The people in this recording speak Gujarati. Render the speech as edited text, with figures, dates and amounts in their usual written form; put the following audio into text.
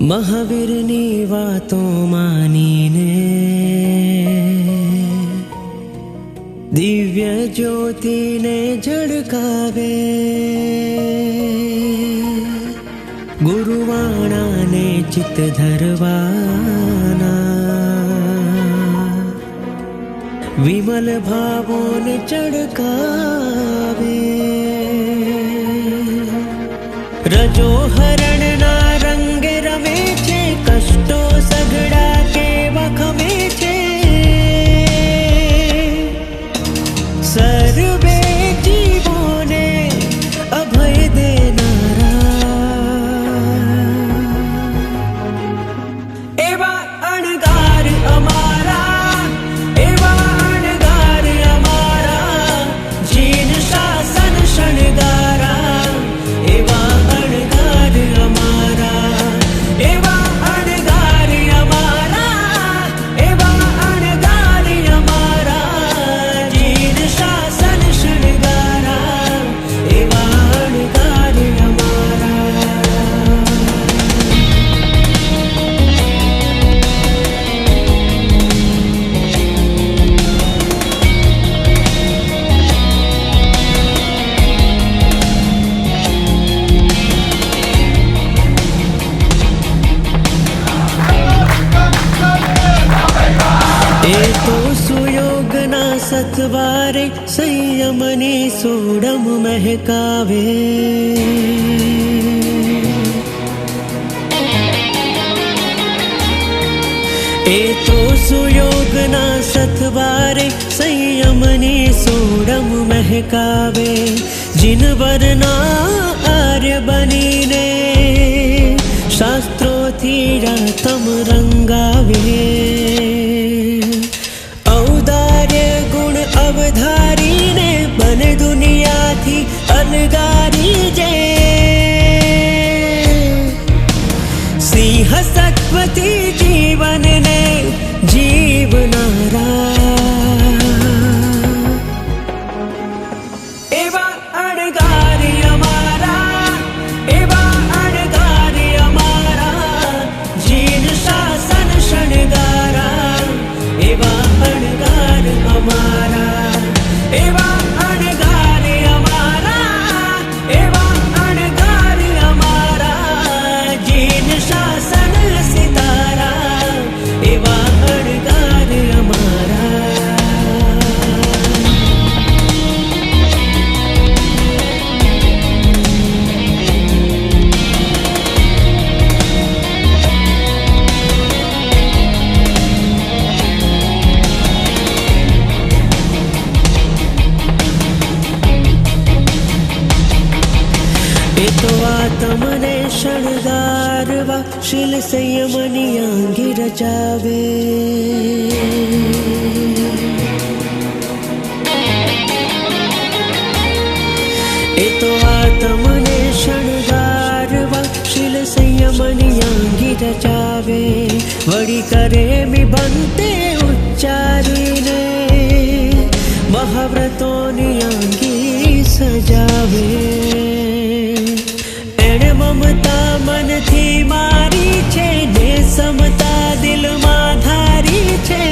મહાવીરની વાતો માનીને દિવ્ય જ્યોતિને ઝળકાવે, ગુરુવાણાને ચિત્ત ધરવાના, વિમલ ભાવોને ચડકાવે. રજો હરણના રંગે રમે છે, કષ્ટો સઘળા કેવા ખમે છે. સર્વે જીવોને અભય દેનારા એવા અણગાર અમારા, એવા અણગાર અમારા, જીન શાસન શણગારા. એવા અણગાર અમારા, એવા અણગાર અમારા, એવા અણગાર અમારા, જીન શાસન શણગારા. એવા અણગાર અમારા. એ તો સુયોગના સથવારે સંયમની સોડમ મહેકાવે. એ તો સુયોગના સથવારે સંયમની સોડમ મહેકાવે. જીનવરના આર્ય બનીને શાસ્ત્રોથી રાતમ રંગાવે. ઔદાર્ય ગુણ અવધારીને બને દુનિયાથી અલગારી જે. સિંહ સત્વથી જીવનને જીવનારા એવા અણગાર અમારા, એવા અણગાર અમારા, જીન શાસન શણગારા. એવા અણગાર અમારા, એવા અણગાર અમારા, એવા અણગાર અમારા, જીન શાસન સિતારા. એવા અણગાર અમારા. એ તો આ તમને શણગારવા શીલ સંયમની આંગી રચાવે. એ તો આ તમને શણગારવા શીલ સંયમની આંગી રચાવે. વળી કરે બનતે ઉચ્ચારીને મહાવ્રતોની આંગી સજાવે. એણે મમતા મનથી મારી છે ને સમતા દિલમાં ધારી છે.